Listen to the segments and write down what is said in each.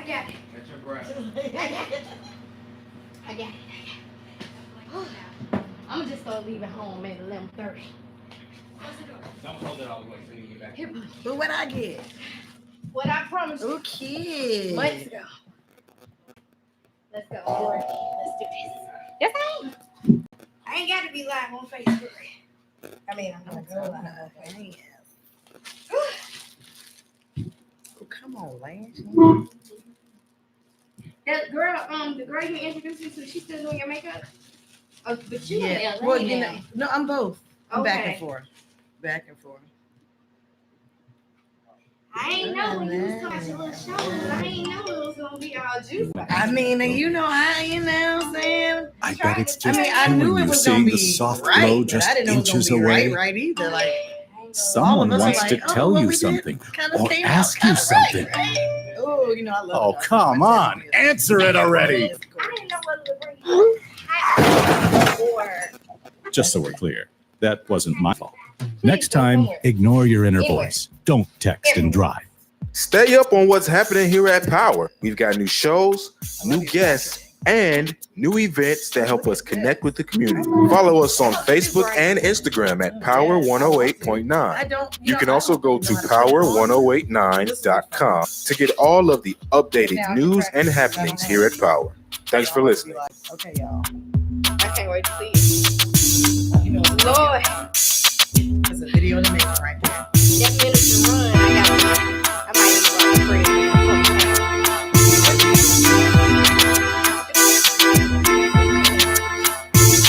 got it. Catch your breath. I got it. I'm just gonna leave it home at 11:30. Don't hold it all the way so you get back. Here, But what I get? what I promised you Okay. months ago. Let's go. Let's do this. Yes, I ain't got to be live on Facebook. I mean, I'm gonna go live. Oh, come on, Lance. That girl, the girl you introduced me to, she's still doing your makeup? Oh, but you in LA Well, now. no, I'm both. I'm back and Okay. forth. Back and forth. I ain't know when you was talking about your little show. I ain't know it was gonna be all juicy. I mean, you know how you know what I'm saying? I bet it's just I knew killing it you was gonna seeing be the soft right, glow but just I didn't know it was inches gonna be away. right either. Like Someone us are wants like, to oh, tell what you we did something kind of or came out ask you kinda something. right. Oh, you know I love Oh, it. come on. Answer it already. I didn't know whether to bring you hot or Just so we're clear, that wasn't my fault. Next time, ignore your inner voice. Don't text and drive. Stay up on what's happening here at Power. We've got new shows, new guests, and new events that help us connect with the community. Follow us on Facebook and Instagram at Power 108.9. You can also go to power1089.com to get all of the updated news and happenings here at Power. Thanks for listening. Okay, y'all. I can't wait to see it. You know, Lord, There's a video in the making right now. that minute to run, I might even go to free.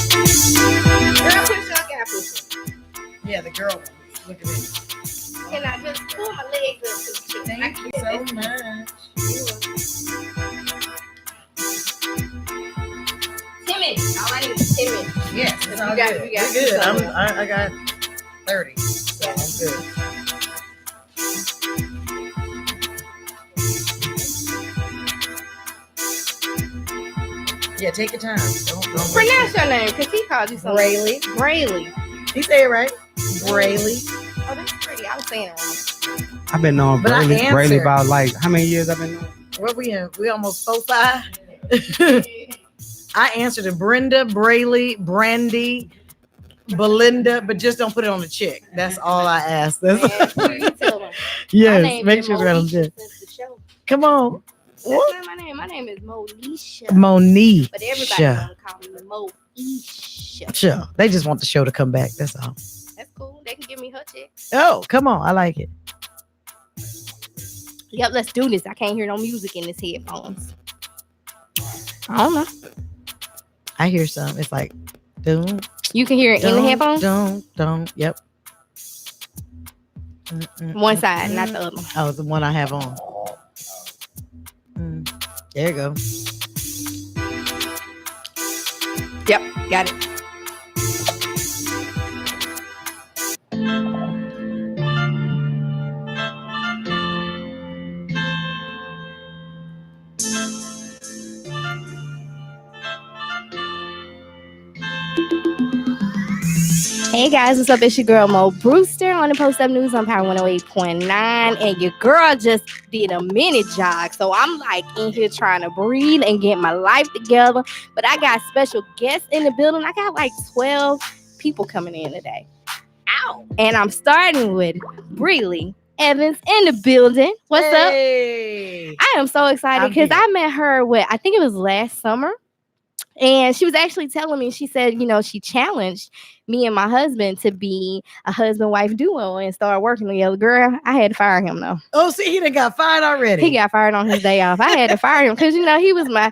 Girl, push up, got push up. Yeah, the girl. Look at me. Can I just pull my legs up to the shit? Thank you so much. Timid. All I need is timid. Yes, it's all You got- good. you got We're good. some. I got 30, so I'm good. Yeah, take your time. Don't Pronounce your name, because he called you something. Brayley. Brayley. He said it right. Brayley. Oh, that's pretty. I was saying it wrong. I've been knowing But I Brayley answered. about like how many years I've been knowing? What we in? We almost 4-5. I answered to Brenda, Brayley, Brandy, Belinda, but just don't put it on the chick. That's all I asked. Man, That's you tell them. My yes, name make is sure it's right on the Moesha chick. since the show. Come on. That's What? not my name. My name is Moesha. Monique. But everybody gonna call me Moesha. Sure. They just want the show to come back. That's all. That's cool. They can give me her check. Oh, come on. I like it. Yep, let's do this. I can't hear no music in this headphones. I don't know. I hear some. It's like, don't, You can hear it in the headphones? don't. Yep. One side, not the other. Oh, the one I have on. There you go. Yep, got it. Hey guys, what's up? It's your girl Mo Brewster on the Post Up News on Power 108.9, and your girl just did a minute jog. So I'm like in here trying to breathe and get my life together. But I got special guests in the building. I got like 12 people coming in today. Ow! And I'm starting with Breely Evans in the building. What's up? I am so excited because I met her I think it was last summer. And she was actually telling me, she said, you know, she challenged me and my husband to be a husband-wife duo and start working together. Girl, I had to fire him though. Oh, see, he done got fired already. He got fired on his day off. I had to fire him because, you know, he was my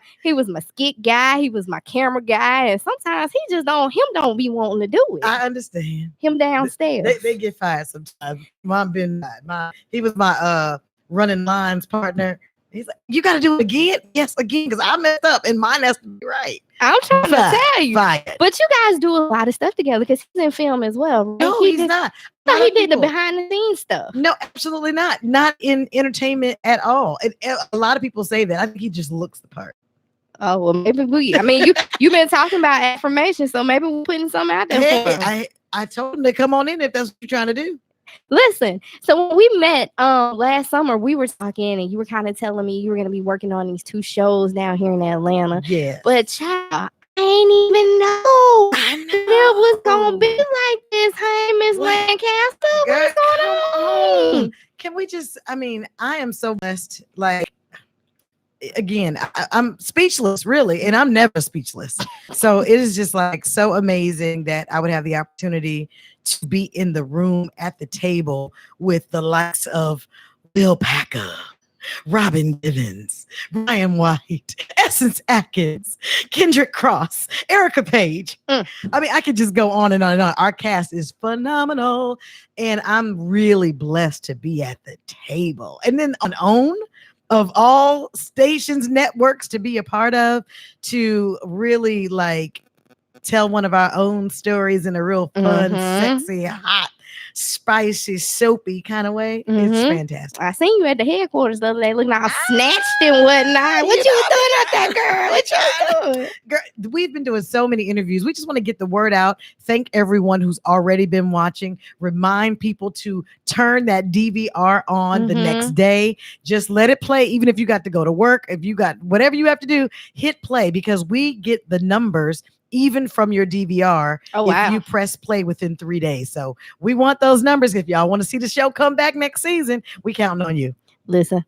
skit guy. He was my camera guy. And sometimes he just don't be wanting to do it. I understand. Him downstairs. They get fired sometimes. He was my running lines partner. He's like, you got to do it again? Yes, again, because I messed up and mine has to be right. I'm trying to tell you. Fired. But you guys do a lot of stuff together because he's in film as well. Right? No, he's not. No, he did the behind the scenes stuff. No, absolutely not. Not in entertainment at all. A lot of people say that. I think he just looks the part. Oh, well, maybe you've been talking about affirmation, so maybe we're putting something out there for him. I told him to come on in if that's what you're trying to do. Listen, so when we met last summer, we were talking and you were kind of telling me you were gonna be working on these 2 shows down here in Atlanta. Yeah. But child, I ain't even know it was gonna be like this. Hey, Miss What? Lancaster, Girl, what's going come on? Can we just, I mean, I am so blessed. Like, again, I'm speechless, really, and I'm never speechless. So it is just like so amazing that I would have the opportunity to be in the room at the table with the likes of Will Packer, Robin Givens, Brian White, Essence Atkins, Kendrick Cross, Erica Page. I mean, I could just go on and on and on. Our cast is phenomenal, and I'm really blessed to be at the table. And then on OWN, of all stations, networks to be a part of, to really like tell one of our own stories in a real fun, sexy, hot, spicy, soapy kind of way. It's fantastic. I seen you at the headquarters the other day looking all snatched and whatnot. What you was doing out there, girl? What you doing? Girl, we've been doing so many interviews. We just want to get the word out. Thank everyone who's already been watching. Remind people to turn that DVR on the next day. Just let it play. Even if you got to go to work, if you got whatever you have to do, hit play, because we get the numbers even from your DVR if you press play within 3 days. So we want those numbers. If y'all want to see the show come back next season, we counting on you. Listen,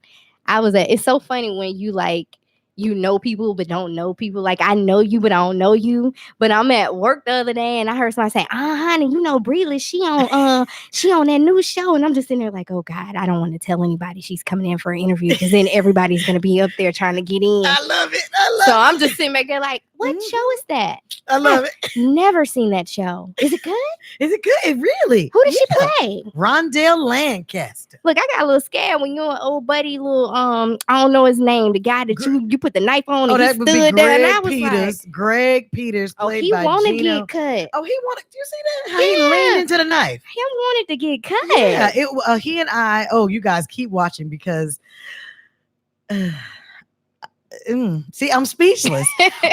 it's so funny when you like, you know people but don't know people. Like, I know you but I don't know you. But I'm at work the other day and I heard somebody say, honey, you know Breeley, she on that new show. And I'm just sitting there like, oh God, I don't want to tell anybody she's coming in for an interview, because then everybody's gonna be up there trying to get in. I love it. So I'm just sitting back there like, what show is that? I love it. Never seen that show. Is it good? Is it good? Really? Who did she play? Rondell Lancaster. Look, I got a little scared when your old buddy, I don't know his name, the guy that you put the knife on and he stood there, and I was Peters. like, Greg Peters played he by wanted to Gino. get cut. Oh, he wanted. Do you see that? How he leaned into the knife. He wanted to get cut. Yeah, he and I. Oh, you guys keep watching, because. See, I'm speechless.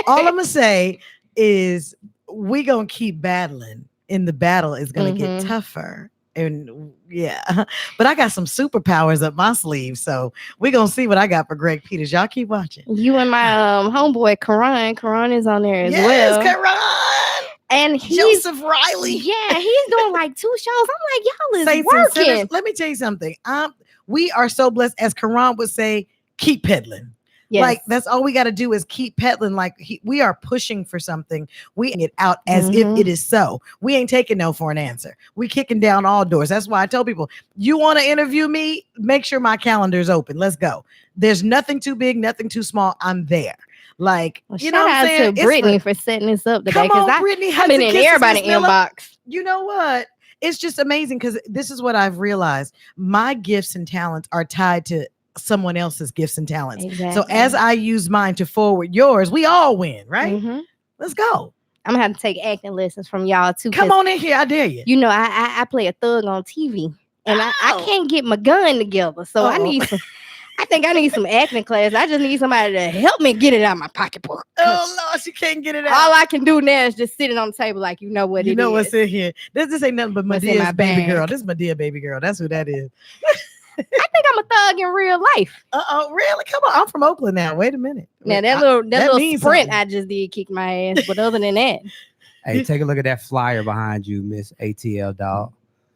All I'm gonna say is we gonna keep battling, and the battle is gonna get tougher. And yeah, but I got some superpowers up my sleeve, so we're gonna see what I got for Greg Peters. Y'all keep watching. You and my homeboy Karan is on there as well. Karan. And he's Joseph Riley. Yeah, he's doing like 2 shows. I'm like, y'all is Saints and Sinners. working. Let me tell you something. We are so blessed, as Karan would say, keep peddling. Yes. Like, that's all we got to do is keep peddling. Like, we are pushing for something. We get out as if it is so. We ain't taking no for an answer. We kicking down all doors. That's why I tell people, you want to interview me, make sure my calendar is open. Let's go. There's nothing too big, nothing too small. I'm there. Like, you know what I'm saying? Shout out to Brittany for setting this up today, because Brittany, I've been in everybody's inbox. You know what? It's just amazing, because this is what I've realized. My gifts and talents are tied to someone else's gifts and talents. Exactly. So as I use mine to forward yours, we all win, right? Let's go. I'm gonna have to take acting lessons from y'all too. Come on in here, I dare you. You know, I play a thug on TV, and I can't get my gun together, so I need some. I think I need some acting class. I just need somebody to help me get it out of my pocketbook. Oh Lord, she can't get it out. All I can do now is just sitting on the table like, you know what it is. You know what's in here. This ain't nothing but Medea's baby girl. This is Medea baby girl. That's who that is. I think I'm a thug in real life. Really? Come on. I'm from Oakland now. Wait a minute. Now that little sprint I just did kick my ass, but other than that. Hey, take a look at that flyer behind you, Miss ATL dog.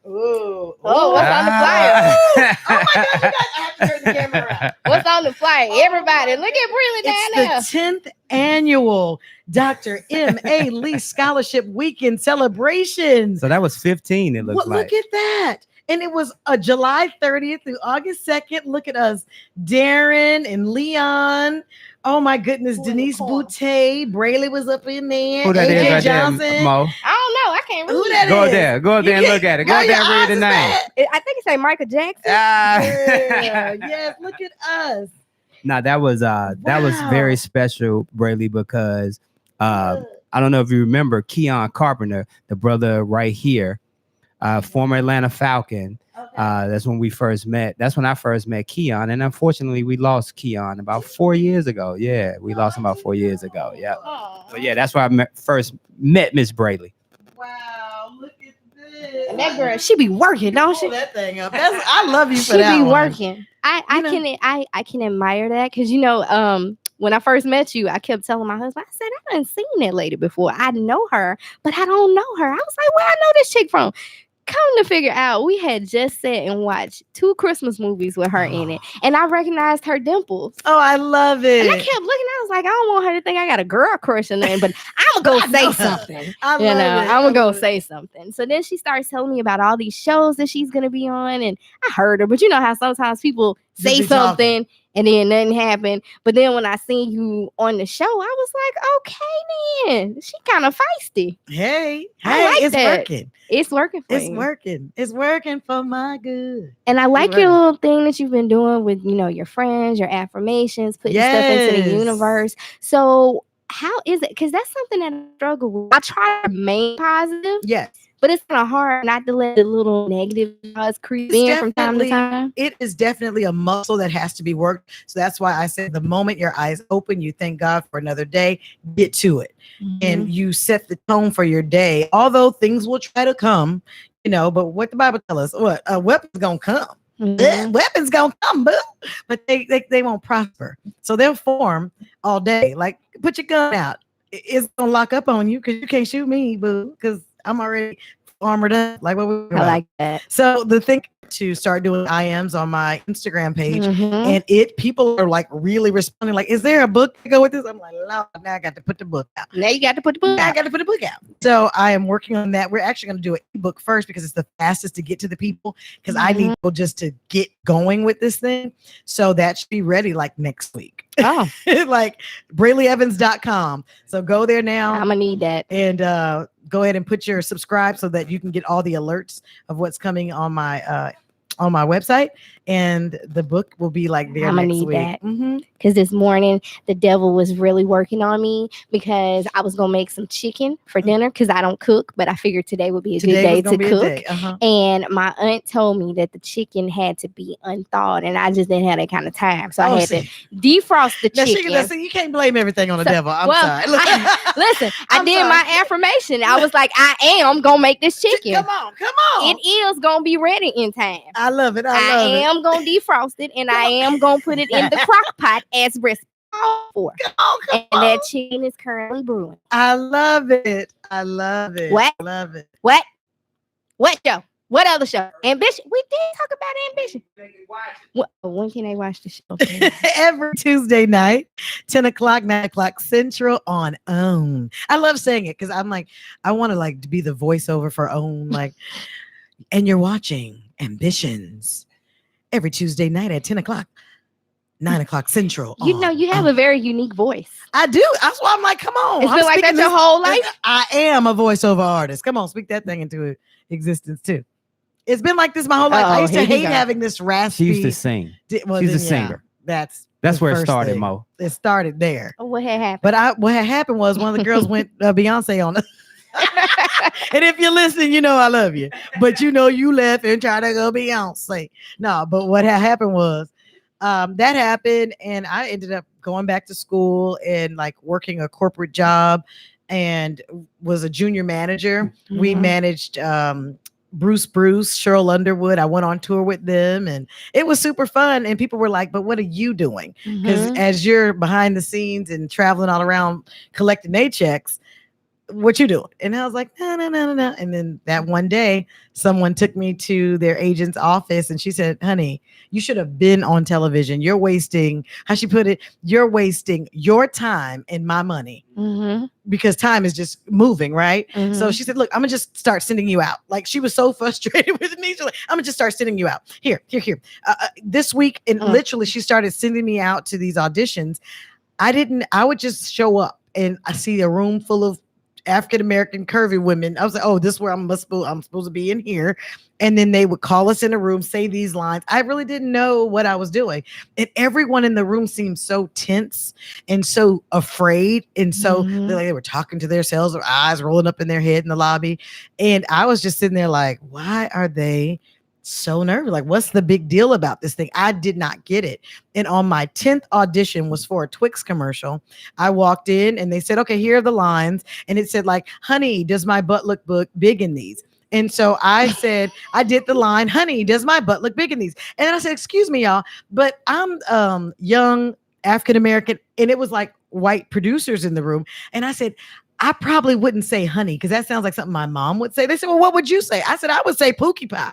Ooh. Oh, what's on the flyer? Oh my God, you guys have to turn the camera around. What's on the flyer? Everybody, look at Breeley down there. It's the 10th annual Dr. M.A. Lee Scholarship Weekend celebration. So that was 15, it looks like. Look at that. And it was July 30th through August 2nd. Look at us, Darren and Leon. Oh my goodness, Denise Boutte, Brayley was up in there. Who that AJ is right Johnson. there, Mo? I don't know. I can't read. Who that Go is? there. Go there and look at it. Go there and read the name. I think it say Michael Jackson. Yeah, yes, look at us. Now that was very special, Brayley, because I don't know if you remember Keon Carpenter, the brother right here. Former Atlanta Falcon. That's when we first met. That's when I first met Keon. And unfortunately, we lost Keon about 4 years ago. Yeah, we lost him about 4 years ago. Yeah. But yeah, that's where I first met Miss Brayley. Wow, look at And that girl, she be working, don't she? Pull that thing up. I love you for She that be one. working. I can admire that because when I first met you, I kept telling my husband, I said, I done seen that lady before. I know her, but I don't know her. I was like, where I know this chick from? Come to figure out, we had just sat and watched 2 Christmas movies with her in it, and I recognized her dimples. Oh, I love it. And I kept looking. I was like, I don't want her to think I got a girl crush or nothing, but I'm gonna go say something. I love You know, it. I'm gonna go say something. So then she starts telling me about all these shows that she's gonna be on, and I heard her. But you know how sometimes people Just say be talking. something and then nothing happened. But then when I seen you on the show, I was like, okay, then she kind of feisty. Hey, I like it's that. working. It's working for It's you. working. It's working for my good. And I like right. your little thing that you've been doing with, your friends, your affirmations, putting stuff into the Yes. universe. So how is it? Because that's something that I struggle with. I try to remain positive, Yes. but it's kind of hard not to let the little negative thoughts creep It's in from time to definitely- time. It is definitely a muscle that has to be worked. So that's why I said the moment your eyes open, you thank God for another day, get to it. And you set the tone for your day. Although things will try to come, but what the Bible tells us, what a weapon's gonna come. Mhm. Weapons gonna come, boo, but they won't prosper. So they'll form all day. Like, put your gun out. It's gonna lock up on you because you can't shoot me, boo, because I'm already armored up. Like what we I like that. So the thing to start doing IMs on my Instagram page, Mhm. and people are like really responding. Like, is there a book to go with this? I'm like, Lord, now I got to put the book out. Now you got to put the book Now I out. got to put the book out. So I am working on that. We're actually going to do an ebook first because it's the fastest to get to the people. Because I need people just to get going with this thing. So that should be ready like next week. Oh, Like BrayleeEvans.com. So go there now I'm gonna need that. and go ahead and put your subscribe so that you can get all the alerts of what's coming on my website, and the book will be like there I'ma next need week. that. Mhm. Because this morning the devil was really working on me because I was gonna make some chicken for dinner because I don't cook, but I figured today would be a Today good was day gonna to be a cook. day. Uh-huh. And my aunt told me that the chicken had to be unthawed, and I just didn't have that kind of time, so I had to defrost the Now, chicken. you can't blame everything on the So- devil. I'm well, sorry. Listen, I I'm did sorry. my affirmation. I was like, I am gonna make this chicken. Come on. It is gonna be ready in time. I love it. I I love it. am gonna defrost it, and I am gonna put it in the crock pot as recipe for. Come on. And that chicken is currently brewing. I love it. I love it. What? I love it. What show? What other show? Ambition. We did talk about Ambition. When can they watch the show? Every Tuesday night, 10 o'clock, 9 o'clock Central on OWN. I love saying it because I'm like, I want to like to be the voiceover for OWN. Like, and you're watching Ambitions every Tuesday night at 10 o'clock, 9 o'clock Central. on You have OWN. a very unique voice. I do. That's why I'm like, come on. It's I'm been like that speaking your this- whole life. I am a voiceover artist. Come on, speak that thing into existence too. It's been like this my whole life. I Oh, used to here you hate go. having this raspy. She used to sing. Well, She's a then, yeah, singer. That's the Where it first started, thing. Mo. It started there. Oh, what had happened? But what had happened was one of the girls went Beyonce on. And if you're listening, you know I love you. But you know you left and tried to go Beyonce. No, but what had happened was that happened, and I ended up going back to school and like working a corporate job, and was a junior manager. We Mhm. managed Bruce, Cheryl Underwood. I went on tour with them, and it was super fun. And people were like, "But what are you doing?" Because Mhm. as you're behind the scenes and traveling all around collecting paychecks, what you doing? And I was like, no. And then that one day, someone took me to their agent's office, and she said, "Honey, you should have been on television. You're wasting," how she put it, "you're wasting your time and my money." Mhm. Because time is just moving, right? So Mhm. she said, "Look, I'm gonna just start sending you out." Like, she was so frustrated with me. She's like, "I'm gonna just start sending you out here. This week." And literally, she started sending me out to these auditions. I would just show up, and I see a room full of African American curvy women. I was like, "Oh, this is where I'm supposed to be in here." And then they would call us in a room, say these lines. I really didn't know what I was doing, and everyone in the room seemed so tense and so afraid, and so Mhm. they were talking to themselves, with eyes rolling up in their head in the lobby. And I was just sitting there like, "Why are they so nervous? Like, what's the big deal about this thing?" I did not get it. And on my 10th audition was for a Twix commercial. I walked in and they said, "Okay, here are the lines." And it said like, "Honey, does my butt look big in these?" And so I said, I did the line, honey, does my butt look big in these? And then I said, excuse me, y'all, but I'm young, African American, and it was like white producers in the room. And I said, I probably wouldn't say honey because that sounds like something my mom would say. They said, well, what would you say? I said, I would say Pookie Pie.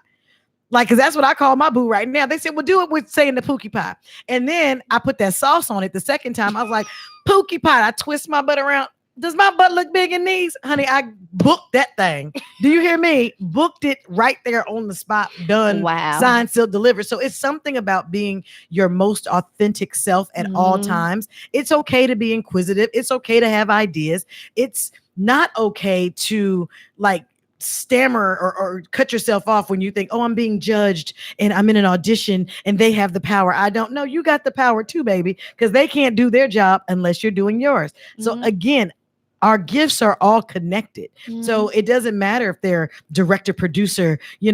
Like, because that's what I call my boo right now. They said, well, do it with saying the Pookie Pie. And then I put that sauce on it the second time. I was like, Pookie Pie. I twist my butt around. Does my butt look big in these? Honey, I booked that thing. Do you hear me? Booked it right there on the spot. Done. Wow. Signed, sealed, delivered. So it's something about being your most authentic self at all times. It's okay to be inquisitive. It's okay to have ideas. It's not okay to like stammer or cut yourself off when you think, oh, I'm being judged and I'm in an audition and they have the power. I don't know. You got the power too, baby, because they can't do their job unless you're doing yours. So again, our gifts are all connected. So it doesn't matter if they're director, producer, it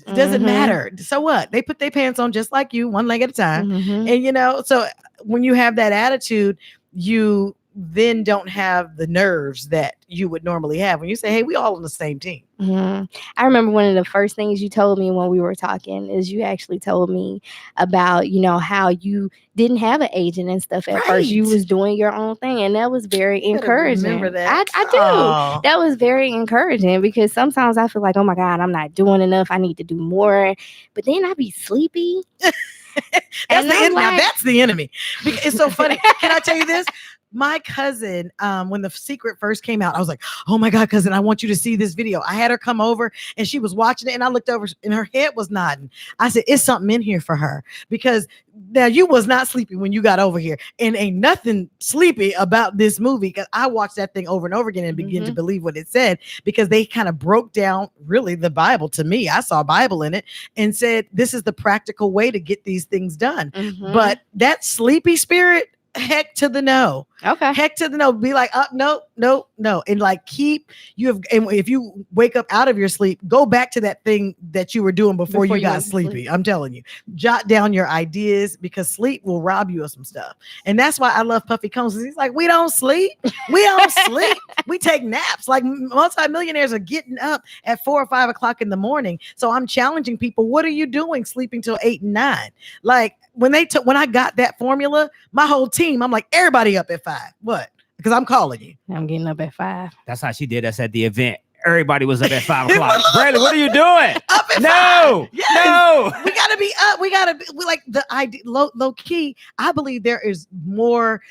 doesn't matter. So what? They put their pants on just like you, one leg at a time. And, so when you have that attitude, you then don't have the nerves that you would normally have when you say, hey, we all on the same team. I remember one of the first things you told me when we were talking is you actually told me about, how you didn't have an agent and stuff at first. You was doing your own thing. And that was very encouraging. Remember that? I do. Oh. That was very encouraging because sometimes I feel like, oh my God, I'm not doing enough. I need to do more. But then I be sleepy. That's the enemy. Because it's so funny. Can I tell you this? My cousin, when The Secret first came out, I was like, oh my God, cousin, I want you to see this video. I had her come over and she was watching it and I looked over and her head was nodding. I said, it's something in here for her because now you was not sleepy when you got over here and ain't nothing sleepy about this movie because I watched that thing over and over again and began to believe what it said because they kind of broke down really the Bible to me. I saw Bible in it and said, this is the practical way to get these things done. But that sleepy spirit, heck to the no. Okay. Heck to the no. Be like, no. And like and if you wake up out of your sleep, go back to that thing that you were doing before you got sleepy. I'm telling you, jot down your ideas because sleep will rob you of some stuff. And that's why I love Puffy Combs. He's like, we don't sleep. We don't sleep. We take naps. Like multimillionaires are getting up at 4 or 5 o'clock in the morning. So I'm challenging people. What are you doing sleeping till 8 and 9? Like when I got that formula, my whole team, I'm like, everybody up at 5. What? Because I'm calling you. I'm getting up at 5. That's how she did us at the event. Everybody was up at 5 o'clock. Brandon, what are you doing? Up at 5. Yes. No. We gotta be up. We like the idea low key. I believe there is more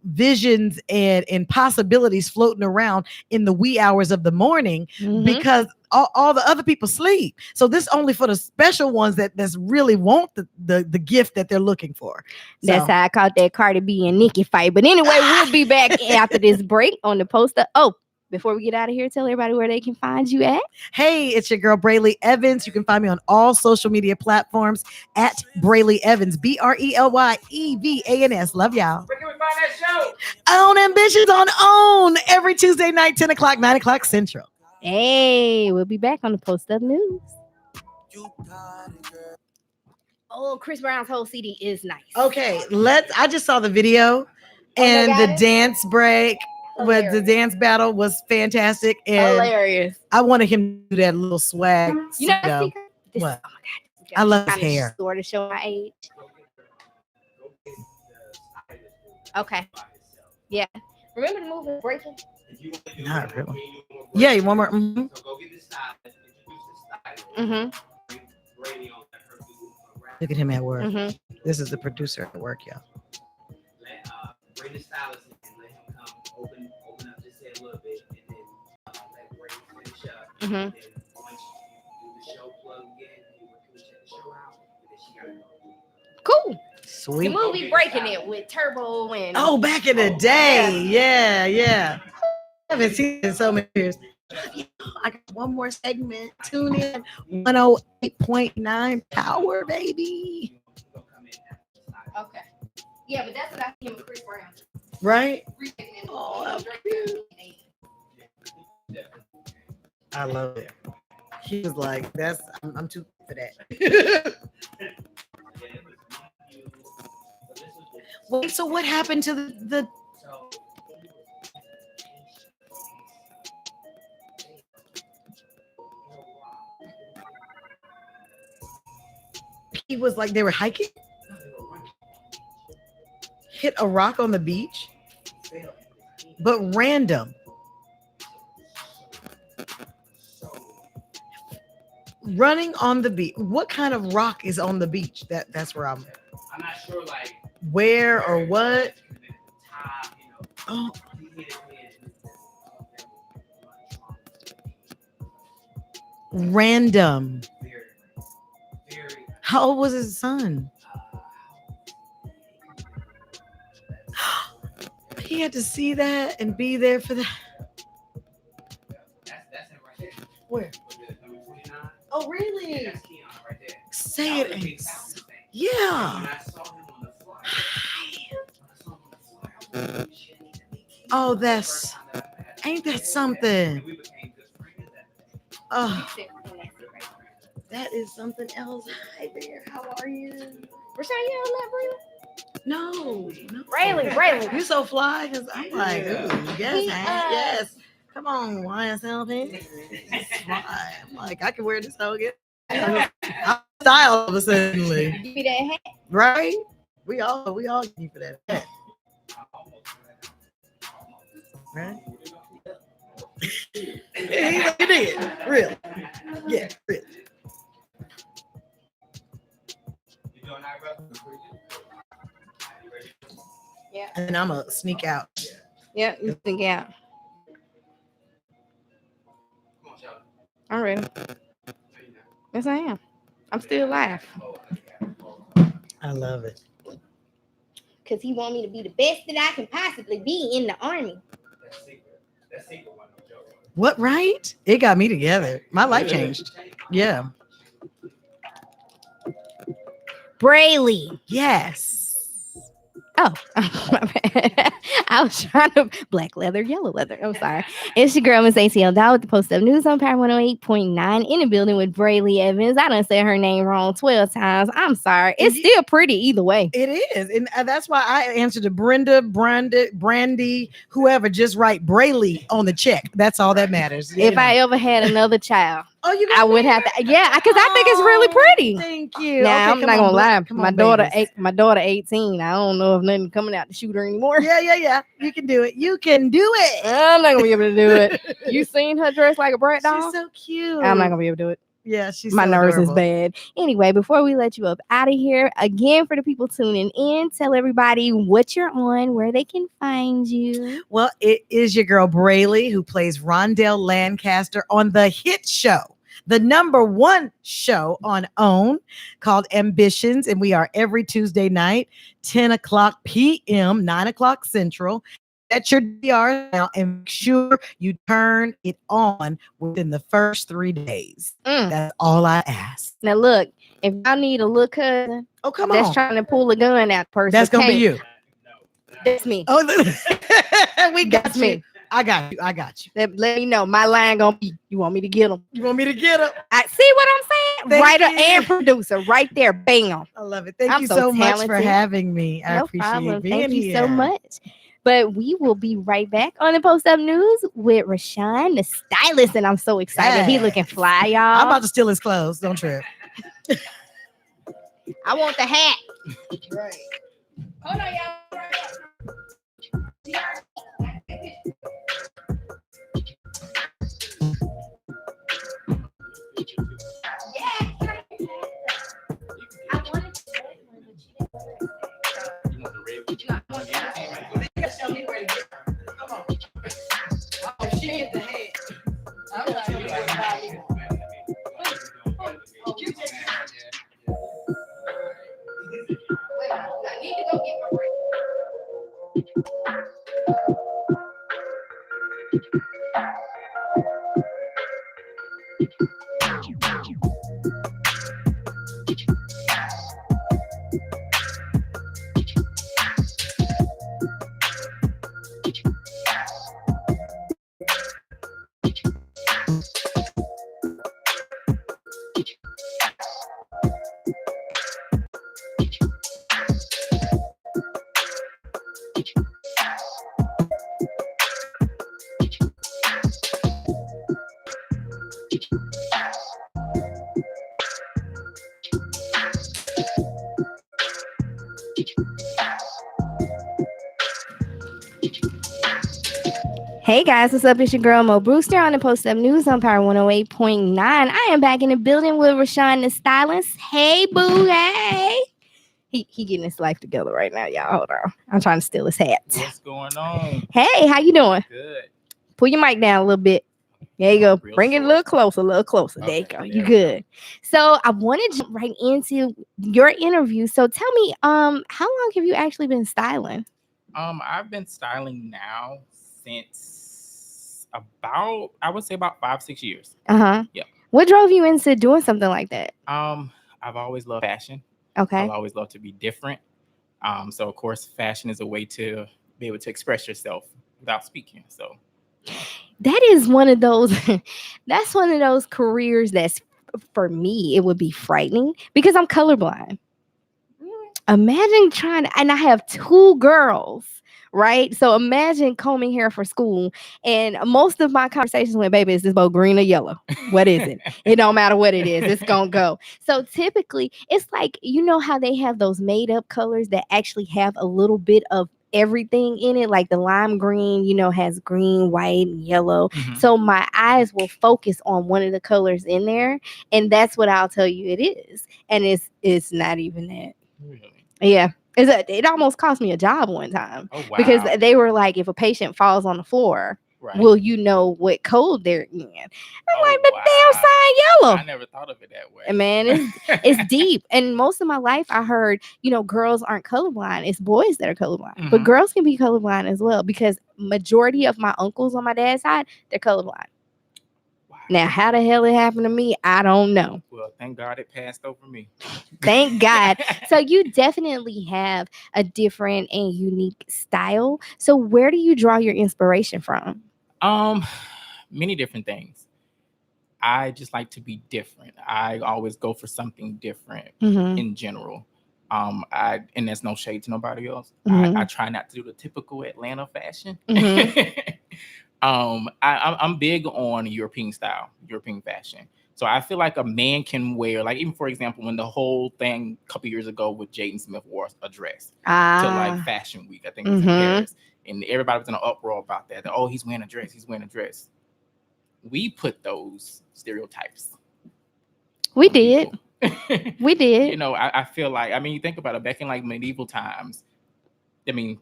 visions and possibilities floating around in the wee hours of the morning because all the other people sleep. So this only for the special ones that's really want the gift that they're looking for. That's how I caught that Cardi B and Nicki fight. But anyway, we'll be back after this break on the poster. Oh, before we get out of here, tell everybody where they can find you at. Hey, it's your girl, Brayley Evans. You can find me on all social media platforms at Brayley Evans, BRELYEVANS. Love y'all. Where can we find that show? On Ambitions on OWN every Tuesday night, 10 o'clock, 9 o'clock Central. Hey, we'll be back on the Post Up News. Oh, Chris Brown's whole CD is nice. Okay, I just saw the video and the dance break. But the dance battle was fantastic and hilarious. I wanted him to do that little swag. What? Oh my God, I love his hair. Sort of show my age. Okay. Yeah. Remember the movie Breaking? Not really. Yeah, one more. Look at him at work. This is the producer at work, y'all. Bring the stylist in and let him come open up just a little bit and then let Brady finish up. And then once you do the show plug again, you can check the show out and then she gotta go. Cool. Sweet. The movie Breaking It with Turbo and back in the day. Yeah. I haven't seen it in so many years. I got one more segment. Tune in 108.9 Power, baby. okay. Yeah, but that's what I see with Chris Brown. Right? Oh, how cute. I love it. He was like, I'm too for that. Wait, so what happened to the he was like they were hiking. Hit a rock on the beach, but random. Running on the beach. What kind of rock is on the beach? That's where I'm not sure, like where or what. Oh, random. How old was his son? He had to see that and be there for that. Where? Oh, really? Say it ain't. Yeah. Oh, that's ain't that something? Oh, that is something else. Hi there. How are you? Rashawn, you on that, No. Braylon. You're so fly because I'm like, ooh, yes, yes. Come on, YSLP. Fly. I'm like, I can wear this whole get. I'm style all of a sudden. Give me that hat. Right? We all keep for that hat. Right? You did. Really. Yeah, really. Yeah. And I'm gonna sneak out. Yeah, you think out. I'm ready. Yes, I am. I'm still live. I love it. Because he want me to be the best that I can possibly be in the army. What, right? It got me together. My life changed. Yeah. Brayley. Yes. Oh, my bad. I was trying to black leather, yellow leather. I'm sorry. It's your girl, Miss ATL Dow with the Post Up News on Power 108.9 in the building with Brayley Evans. I done said her name wrong 12 times. I'm sorry. It's still pretty either way. It is. And that's why I answered to Brenda, Brandy, whoever, just write Brayley on the check. That's all that matters. If I ever had another child, you I would have to. Yeah, because I think it's really pretty. Thank you. Now, Okay, I'm not gonna lie. Come My on, daughter, babies. my daughter, 18. I don't know if nothing coming out to shoot her anymore. Yeah. You can do it. You can do it. I'm not gonna be able to do it. You seen her dressed like a brat doll? She's so cute. I'm not gonna be able to do it. Yeah, she's My so nerves adorable. is bad. Anyway, before we let you up out of here, again, for the people tuning in, tell everybody what you're on, where they can find you. Well, it is your girl Brayley who plays Rondell Lancaster on the hit show, the #1 show on OWN called Ambitions. And we are every Tuesday night, 10 o'clock p.m., 9 o'clock Central. Set your DR now and make sure you turn it on within the first 3 days. That's all I ask. Now, look, if y'all need a little cousin that's on. trying to pull a gun out, person, That's going to be you. That's me. Oh, we got That's you. me. I got you. Let me know. My line gonna be, you want me to get them? You want me to get him? I see what I'm saying? Thank Writer you. and producer right there. Bam. I love it. Thank I'm you so so much for talented. having me. I No appreciate problem. being Thank you here. so much. But we will be right back on the Post Up News with Rashawn, the stylist, and I'm so excited. He looking fly, y'all. I'm about to steal his clothes. Don't trip. I want the hat. Right. Hold on, y'all. Hey guys, what's up? It's your girl Mo Brewster on the Post Up News on Power 108.9. I am back in the building with Rashawn the stylist. Hey boo, hey. He getting his life together right now, y'all. Hold on. I'm trying to steal his hat. What's going on? Hey, how you doing? Good. Pull your mic down a little bit. There you go. Real Bring it a short. little closer, a little closer. There you Okay, go. there You we good. So I want to jump right into your interview. So tell me, how long have you actually been styling? I've been styling now since about, I would say about 5-6 years. Uh-huh. Yeah. What drove you into doing something like that? I've always loved fashion. Okay. I've always loved to be different. So of course, fashion is a way to be able to express yourself without speaking. So That is one of those that's one of those careers that's, for me, it would be frightening because I'm colorblind. Imagine trying to, and I have 2 girls, right? So imagine combing hair for school, and most of my conversations with baby is this both green or yellow. What is it? It don't matter what it is, it's gonna go. So typically it's like, you know how they have those made up colors that actually have a little bit of everything in it, like the lime green, you know, has green, white, and yellow. Mhm. So my eyes will focus on one of the colors in there, and that's what I'll tell you it is. And it's not even that. Really? Yeah. It almost cost me a job one time Oh wow. because they were like, if a patient falls on the floor, Right. will you know what code they're in? I'm Oh, like, the wow. damn sign yellow. I never thought of it that way. And man, it's deep. And most of my life, I heard, you know, girls aren't colorblind. It's boys that are colorblind. But Mhm. girls can be colorblind as well because majority of my uncles on my dad's side, they're colorblind. Wow. Now, how the hell it happened to me, I don't know. Well, thank God it passed over me. Thank God. So you definitely have a different and unique style. So where do you draw your inspiration from? Many different things. I just like to be different. I always go for something different Mm-hmm. in general. And there's no shade to nobody else. Mhm. I try not to do the typical Atlanta fashion. Mhm. I'm big on European style, European fashion. So I feel like a man can wear, like, even for example, when the whole thing a couple years ago with Jaden Smith wore a dress to like Fashion Week, I think it was in Mhm. Paris, and everybody was in an uproar about that. Oh, he's wearing a dress. He's wearing a dress. We put those stereotypes. We on did. people. We did. You know, I feel like, I mean, you think about it, back in like medieval times, I mean,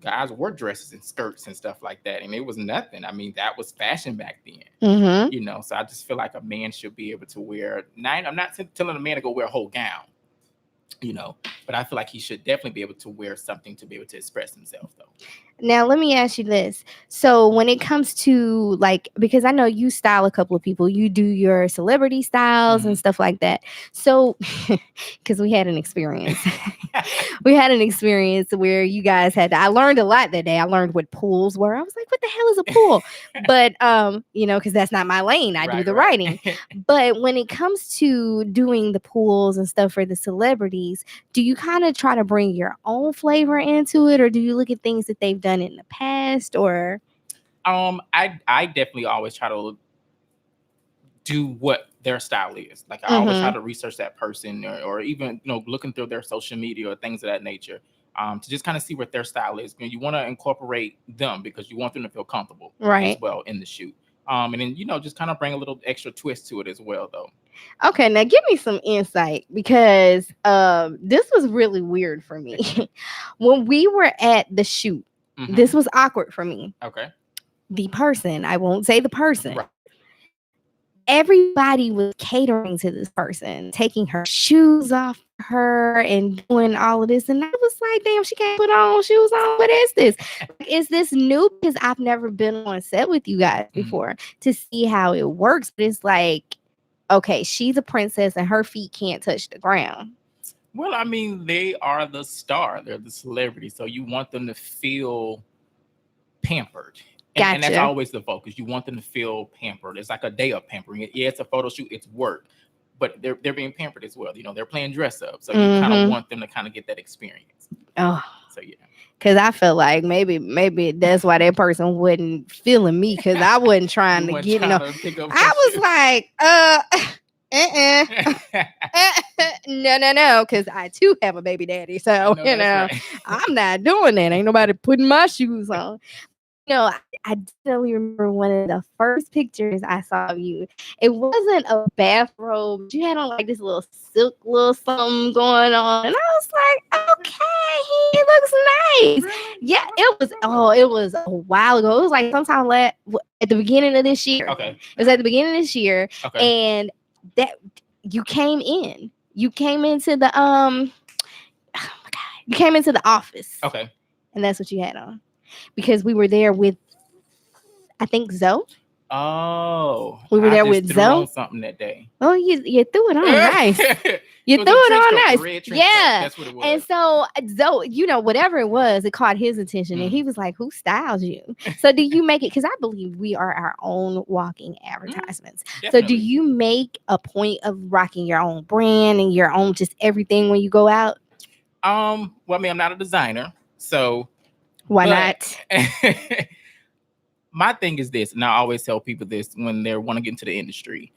guys wore dresses and skirts and stuff like that, and it was nothing. I mean, that was fashion back then. Mm-hmm. You know, so I just feel like a man should be able to wear. I'm not telling a man to go wear a whole gown, you know, but I feel like he should definitely be able to wear something to be able to express himself, though. Now, let me ask you this. So when it comes to like, because I know you style a couple of people, you do your celebrity styles and stuff like that. So, because we had an experience. We had an experience where you guys had I learned a lot that day. I learned what pools were. I was like, what the hell is a pool? But you know, because that's not my lane. I do the writing. But when it comes to doing the pools and stuff for the celebrities, do you kind of try to bring your own flavor into it, or do you look at things that they've done in the past? Or I definitely always try to do what their style is. Like I always try to research that person, or even, you know, looking through their social media or things of that nature, to just kind of see what their style is. You want to incorporate them because you want them to feel comfortable as well in the shoot. And then, you know, just kind of bring a little extra twist to it as well, though. Okay, now give me some insight, because this was really weird for me. When we were at the shoot, this was awkward for me. Okay. The person, I won't say the person. Right. Everybody was catering to this person, taking her shoes off her and doing all of this. And I was like, damn, she can't put on shoes on. What is this? Is this new? Because I've never been on set with you guys before to see how it works. But it's like, okay, she's a princess and her feet can't touch the ground. Well, I mean, they are the star. They're the celebrity. So you want them to feel pampered. And that's always the focus. You want them to feel pampered. It's like a day of pampering. Yeah, it's a photo shoot. It's work. But they're being pampered as well. You know, they're playing dress up. So you kind of want them to kind of get that experience. Oh. So, yeah. Because I feel like maybe that's why that person wasn't feeling me, because I wasn't trying to get no. I was like, No, because I too have a baby daddy. So, No, that's right. I'm not doing that. Ain't nobody putting my shoes on. I definitely remember one of the first pictures I saw of you. It wasn't a bathrobe. You had on like this little silk little something going on. And I was like, okay, he looks nice. Yeah, it was a while ago. It was like sometime at the beginning of this year. Okay. It was at the beginning of this year. Okay. And that you came in. You came into the oh my God. You came into the office. Okay. And that's what you had on. Because we were there with, I think, Zoe. Oh, We were I there just with threw on Zoe. something that day. Oh, you threw it on nice. You It was threw a it trench on coat, a nice. red trench coat. Yeah. That's what it was. And so Zoe, whatever it was, it caught his attention, and he was like, "Who styles you?" So do you make it? Because I believe we are our own walking advertisements. So do Definitely. you make a point of rocking your own brand and your own just everything when you go out? Well, I mean, I'm not a designer, so Why but- not? my thing is this, and I always tell people this when they want to get into the industry: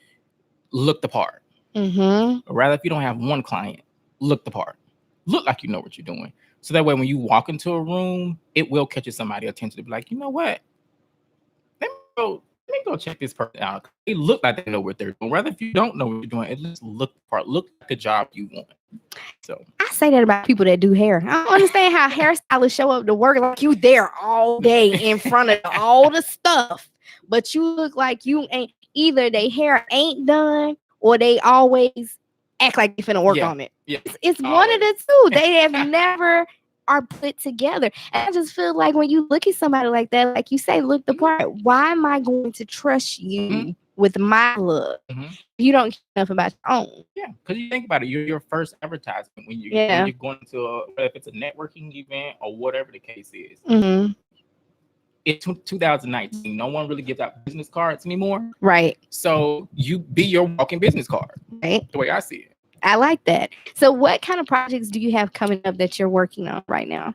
look the part. Mm-hmm. Or rather, if you don't have one client, look the part. Look like you know what you're doing. So that way, when you walk into a room, it will catch somebody's attention to be like, you know what? Let me go check this person out. They look like they know what they're doing. Rather, if you don't know what you're doing, at least look the part. Look like the job you want. So I say that about people that do hair. I don't understand how hairstylists show up to work like you there all day in front of all the stuff, but you look like you ain't either. Their hair ain't done or they always act like they finna work on it. yeah. It's one of the two. They have never are put together. And I just feel like when you look at somebody like that, like you say, look the part. Why am I going to trust you with my look? You don't care enough about your own. Yeah, because you think about it, you're your first advertisement when you're going to if it's a networking event or whatever the case is. It's 2019. No one really gives out business cards anymore. Right. So you be your walking business card. Right. The way I see it. I like that. So what kind of projects do you have coming up that you're working on right now?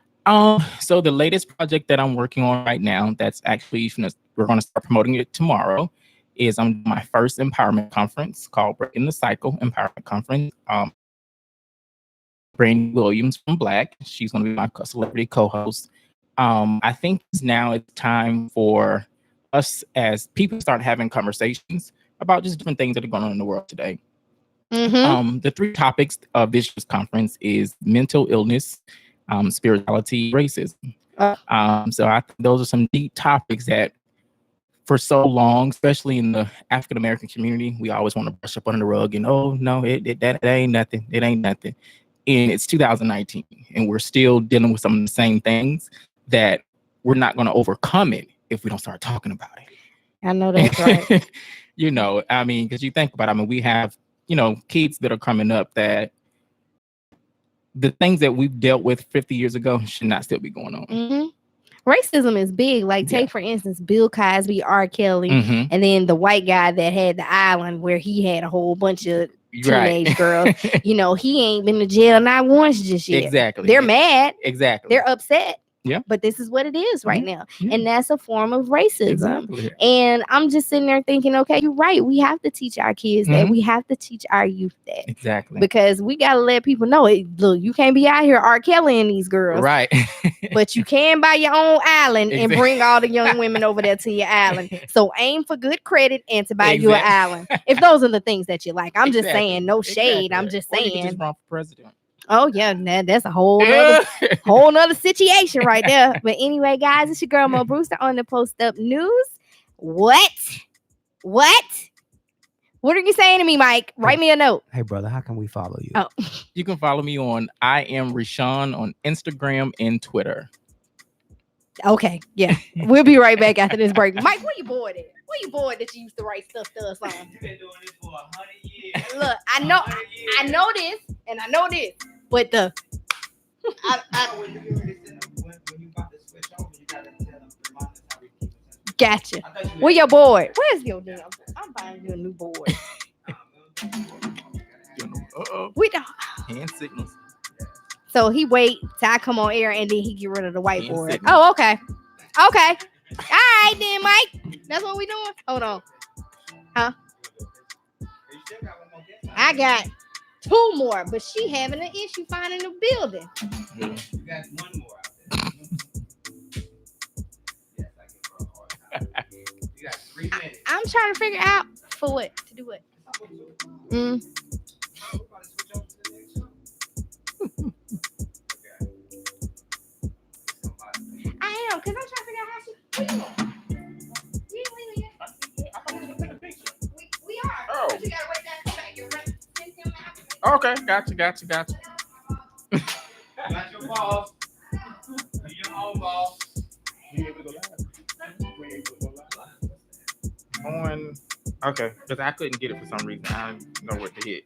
So the latest project that I'm working on right now, that's actually we're going to start promoting it tomorrow, is my first empowerment conference called Breaking the Cycle Empowerment Conference. Brandy Williams from Black, she's going to be my celebrity co-host. I think now it's time for us as people start having conversations about just different things that are going on in the world today. The three topics of this year's conference is mental illness, spirituality, racism. So I think those are some deep topics that for so long, especially in the African American community, we always want to brush up under the rug and, oh no, that ain't nothing. It ain't nothing. And it's 2019 and we're still dealing with some of the same things that we're not going to overcome it if we don't start talking about it. I know that's right. I mean, because you think about it, I mean, we have, kids that are coming up that the things that we've dealt with 50 years ago should not still be going on. Racism is big. Like, take for instance, Bill Cosby, R. Kelly, and then the white guy that had the island where he had a whole bunch of teenage girls. He ain't been to jail not once just yet. Exactly. They're mad. Exactly. They're upset. Yeah. But this is what it is right now. And that's a form of racism. Exactly. And I'm just sitting there thinking, okay, you're right. We have to teach our kids that. We have to teach our youth that. Exactly. Because we got to let people know, look, you can't be out here R. Kelly and these girls. Right. But you can buy your own island and bring all the young women over there to your island. So aim for good credit and to buy you an island. If those are the things that you like. I'm just saying, no shade. I'm just Or you saying. can just run for president. Oh yeah, that's a whole nother situation right there. But anyway, guys, it's your girl Mo Brewster on the Post Up News. What are you saying to me, Mike? Write me a note. Hey brother, how can we follow you? Oh, You can follow me on I am Rashawn on Instagram and Twitter. okay, yeah. We'll be right back after this break. Mike, where you bored at? Where you bored that you used to write stuff to us on? You've been doing this for 100 years. Look, I know this, and I know this, but When you about to switch over, you gotta tell them, remind us how we keep it. gotcha. I thought you Where your board? Where's your damn? I'm buying you a new board. We don't. Hand signals. So he wait till I come on air and then he get rid of the whiteboard. signal. Oh, okay. All right then, Mike. That's what we doing. Hold on. still got one more guest. I got 2 more, but she having an issue finding the building. You got one more out there. Yes, I can throw a hard time. You got 3 minutes. I'm trying to figure out for what to do what. We're about to switch over to the next show. Okay. I am, because I'm trying to figure out how she. Where you going? We ain't leaving yet. We are. Oh. But you gotta wait that come back. You're right. Send him out. Okay, gotcha. Got your balls. Do your own balls. On. Okay, because I couldn't get it for some reason. I don't know what to hit.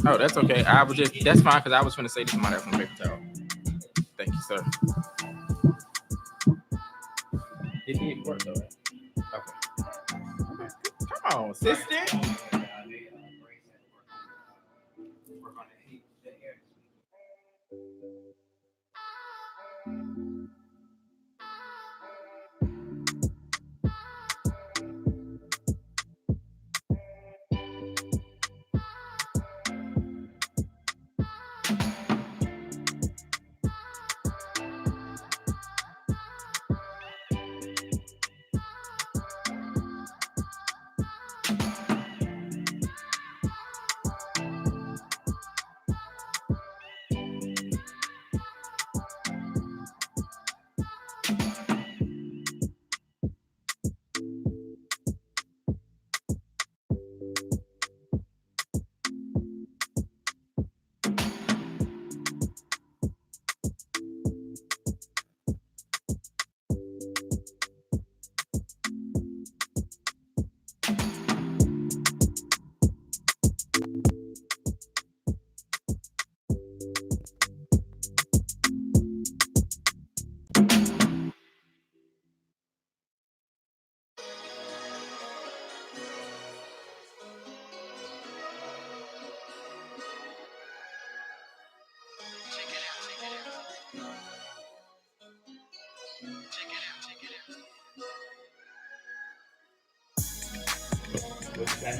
Oh, that's okay. That's fine because I was going to say to somebody else on paper towel. Thank you, sir. It did work though, right? Okay. Come on, sister.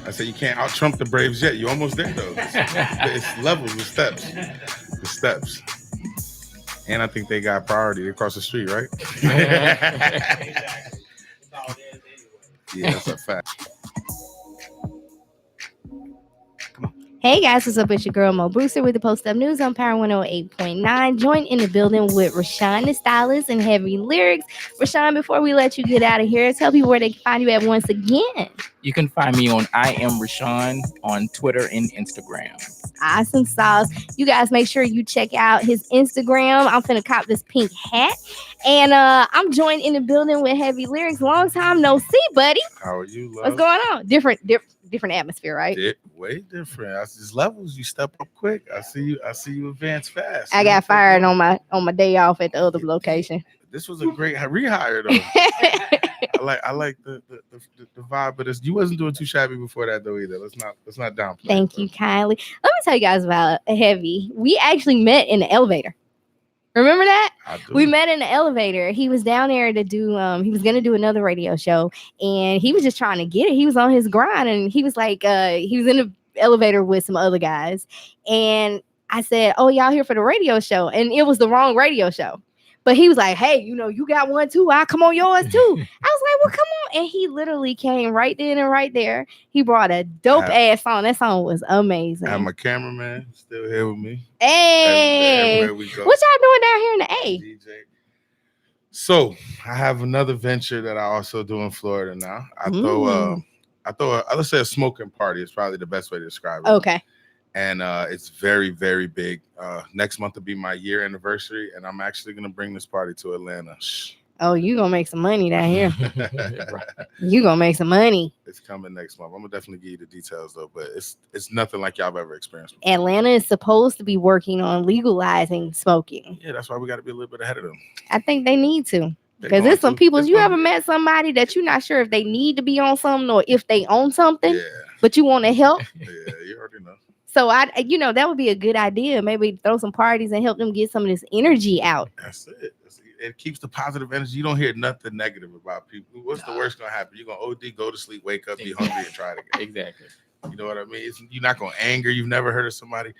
I said you can't out Trump the Braves yet. You almost there though. It's levels, the steps. And I think they got priority across the street, right? Yeah, that's a fact. Hey guys, what's up? It's your girl Mo Brewster with the Post Up News on Power 108.9. Join in the building with Rashawn the Stylist and Heavy Lyrics. Rashawn, before we let you get out of here, tell people where they can find you at once again. You can find me on I Am Rashawn on Twitter and Instagram. Awesome sauce. You guys make sure you check out his Instagram. I'm finna cop this pink hat. And I'm joined in the building with Heavy Lyrics. Long time no see, buddy. How are you, love? What's going on? Different atmosphere, right? Way different. That's just levels. You step up quick. I see you advance fast. I got fired on my day off at the other location. This was a great rehire though. I like the vibe, but you wasn't doing too shabby before that though either. Let's not downplay. Thank you kindly. Let me tell you guys about Heavy. We actually met in the elevator. Remember that? We met in the elevator. He was down there to do he was gonna do another radio show and he was just trying to get it. He was on his grind and he was like he was in the elevator with some other guys. And I said, "Oh, y'all here for the radio show?" And it was the wrong radio show. But he was like, "Hey, you got one too. I'll come on yours too." I was like, "Well, come on." And he literally came right then and right there. He brought a dope ass song. That song was amazing. I have my cameraman still here with me. Hey, everywhere we go. what y'all doing down here in the A? DJ. So I have another venture that I also do in Florida now. I throw let's say a smoking party is probably the best way to describe it. Okay. And it's very, very big. Next month will be my year anniversary, and I'm actually gonna bring this party to Atlanta. Oh, you gonna make some money down here. You gonna make some money. It's coming next month. I'm gonna definitely give you the details though, but it's nothing like y'all have ever experienced before. Atlanta is supposed to be working on legalizing smoking. Yeah, that's why we got to be a little bit ahead of them. I think they need to. Because there's some people, you ever met somebody that you're not sure if they need to be on something or if they own something, but you want to help? Yeah, you already know. So that would be a good idea. Maybe throw some parties and help them get some of this energy out. That's it. it keeps the positive energy. You don't hear nothing negative about people. What's the worst gonna happen? You're gonna OD, go to sleep, wake up, be hungry, and try it again. Exactly. You know what I mean? You're not gonna anger. You've never heard of somebody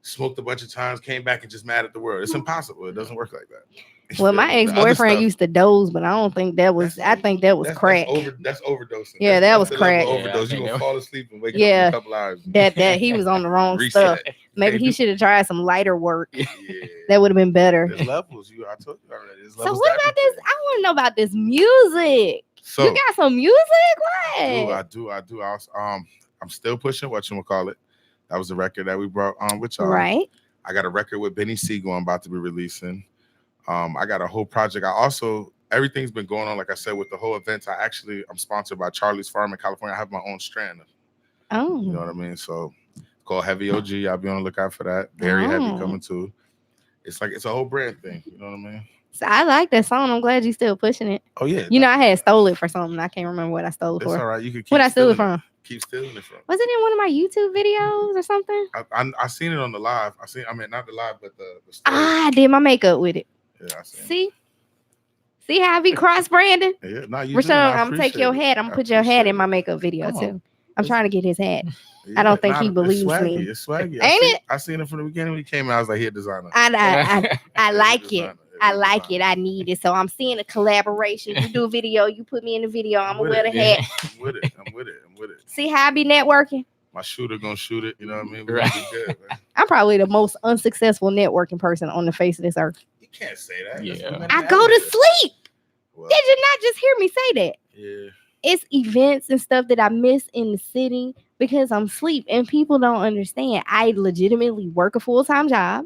smoked a bunch of times, came back and just mad at the world. It's impossible. It doesn't work like that. Well, my The other ex-boyfriend stuff, used to doze, but I don't think that was. I think that was crack. That's overdosing. Yeah, that was the level of crack. Overdose. Yeah, I You're gonna think fall asleep and wake Yeah. up in a couple hours. That he was on the wrong Reset. stuff. Maybe he should have tried some lighter work. Yeah. That would have been better. There's levels. I told you already. There's So levels what to about this? everything. I want to know about this music. So You got some music? I What? do. I'm still pushing whatchamacallit. That was the record that we brought with y'all. Right. I got a record with Benny Siegel I'm about to be releasing. I got a whole project. Everything's been going on, like I said, with the whole events. I'm sponsored by Charlie's Farm in California. I have my own strand. Oh. You know what I mean? So it's called Heavy OG. I'll be on the lookout for that. Very heavy Oh. coming too. It's a whole brand thing. You know what I mean? So I like that song. I'm glad you still pushing it. Oh yeah. You know, I had stole it for something. I can't remember what I stole it It's for. all right. You can keep What I stole it stealing from? Keep stealing it from. Was it in one of my YouTube videos or something? I seen it on the live. Not the live, but the story. I did my makeup with it. Yeah, I seen it. See how I be cross branding? Yeah, no, you Rashawn, do, and I I'm gonna take your appreciate it. hat. I'm gonna I put your hat appreciate in my it. makeup video Come too. on. I'm trying to get his hat. Yeah, I don't think he it's believes swaggy. me. It's swaggy. Ain't it? I seen it from the beginning when he came out. I was like, he a designer. I like He a it. designer. I like it. I need it. So I'm seeing a collaboration. You do a video, you put me in the video. I'm gonna with wear it. the hat. I'm with it. I'm with it. I'm with it. See how I be networking? My shooter gonna shoot it. You know what I mean? We're Right. gonna be good, man. I'm probably the most unsuccessful networking person on the face of this earth. You can't say that. Yeah. That's I go to sleep. Well, Did you not just hear me say that? yeah. It's events and stuff that I miss in the city because I'm asleep and people don't understand. I legitimately work a full-time job.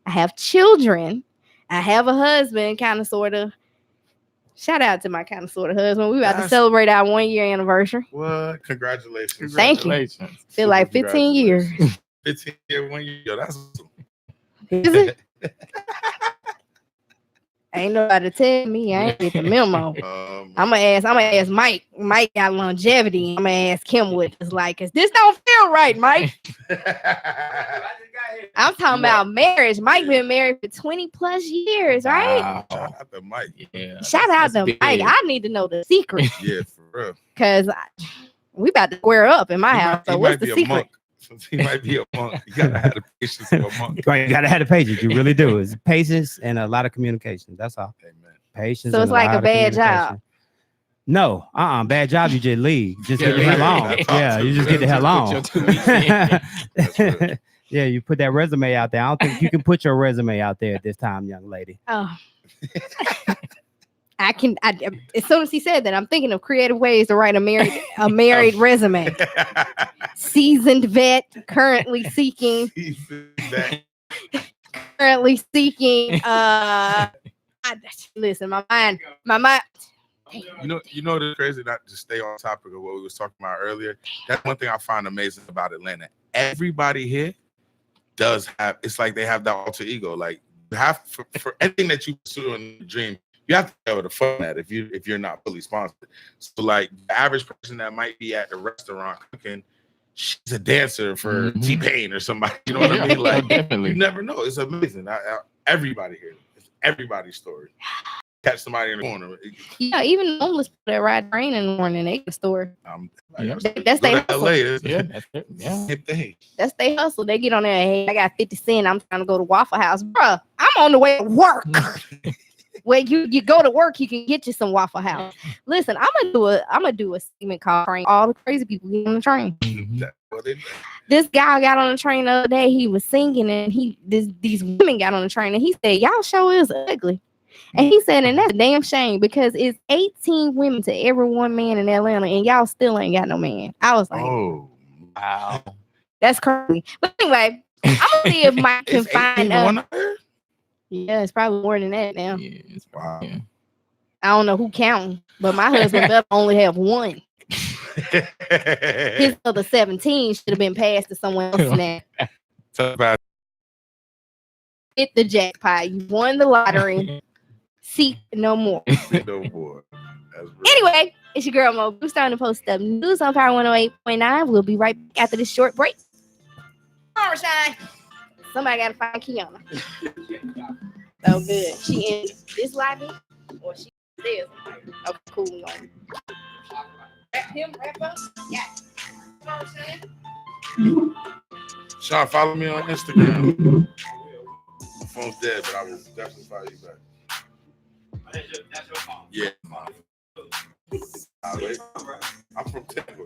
I have children. I have a husband, kind of, sort of. Shout out to my kind of, sort of husband. We about to That's- celebrate our 1-year anniversary. What? Congratulations. Thank you. Congratulations. Feel like 15 years. 15 years, 1 year. That's awesome. Is it? Ain't nobody tell me. I ain't get the memo. I'm gonna ask Mike. Mike got longevity. I'm gonna ask him what it's like. Cause this don't feel right, Mike. I'm talking about marriage. Mike been married for 20 plus years, right? Wow. Shout out to Mike. Yeah. Shout out that's to big. Mike. I need to know the secret. Yeah, for real. Cause we about to square up in my He house. might- So he what's might the be a secret? monk. He might be a monk. You gotta have the patience of a monk. Right, you gotta have the patience. You really do. It's patience and a lot of communication. That's all. Amen. Patience. So and it's like lot a of bad communication. job. No, bad job. You just leave. Just get the Yeah, hell on. right. Yeah, you just get the hell Just put your 2 weeks in. on. Yeah, you put that resume out there. I don't think you can put your resume out there at this time, young lady. Oh. I as soon as he said that, I'm thinking of creative ways to write a married resume. Seasoned vet, currently seeking. Listen, my mind. You know the crazy, not to stay on topic of what we was talking about earlier. That's one thing I find amazing about Atlanta. Everybody here does have, it's like they have that alter ego. Like you have for anything that you pursue in the dream, you have to be able to fund that if you're not fully sponsored. So like the average person that might be at the restaurant cooking, she's a dancer for Mhm. T-Pain or somebody. You know what I mean? Like Definitely. you never know. It's amazing. Everybody here. It's everybody's story. Catch somebody in the corner. Yeah, even homeless people that ride train in the morning, they can store. Yeah. That's Go their to hustle. LA. It's Yeah, that's it. Yeah. same thing. That's their hustle. They get on there. Hey, I got 50 cents. I'm trying to go to Waffle House, bruh. I'm on the way to work. When you go to work, you can get you some Waffle House. Listen, I'm gonna do a segment called "Train." All the crazy people get on the train. That's what they do. This guy got on the train the other day. He was singing, and these women got on the train, and he said, "Y'all show is ugly." And he said, and that's a damn shame because it's 18 women to every one man in Atlanta, and y'all still ain't got no man. I was like, Oh, Wow. that's crazy. But anyway, I'm gonna see if Mike can it's 18 find to out. one out there? Yeah, it's probably more than that now. Yeah, it's Wow. yeah. I don't know who counting, but my husband better only have one. His other 17 should have been passed to someone else now. Talk about Hit the jackpot. You won the lottery. Seek no more. no more. That's real. Anyway, it's your girl Mo. We're starting to post up news on Power 108.9. We'll be right back after this short break. Come on, Rashawn. Somebody gotta find Kiana. Oh, good. She in this lobby or she there? Okay, cool. We gonna wrap up. Yeah. Come on, Shane. Sean, follow me on Instagram. My phone's dead, but I will definitely follow you back. That's your phone. Yeah. Wait. I'm from Tampa.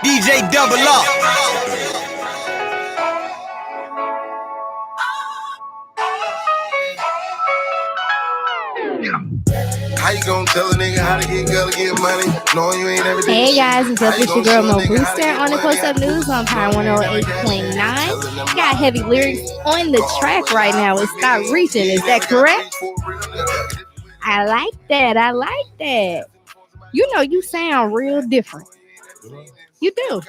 DJ Double Up. How you gonna tell a nigga how to get girl to get money? Knowing you ain't everything. Hey guys, it's up. It's your girl Mo Brewster on the Post Up News on Power 108.9. Got heavy lyrics on the track right now. It's Stop Reaching. Is that correct? I like that. I like that. You know, you sound real different. You do.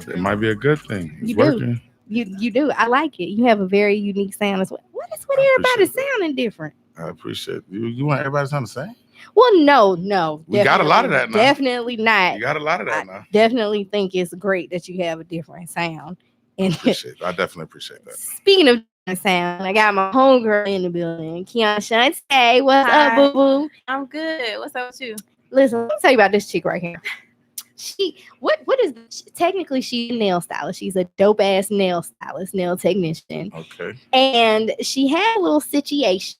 It might be a good thing. It's You working. do. You do. I like it. You have a very unique sound as well. What is with everybody sounding different? I appreciate it. You want everybody to sound the same? Well, no. We got a lot of that now. Definitely not. You got a lot of that I now. definitely think it's great that you have a different sound. And I definitely appreciate that. speaking of different sound, I got my homegirl in the building, Kiana Shante. What's up, boo boo? I'm good. What's up with you? Listen, let me tell you about this chick right here. Technically she's a nail stylist. She's a dope ass nail stylist, nail technician. Okay. And she had a little situation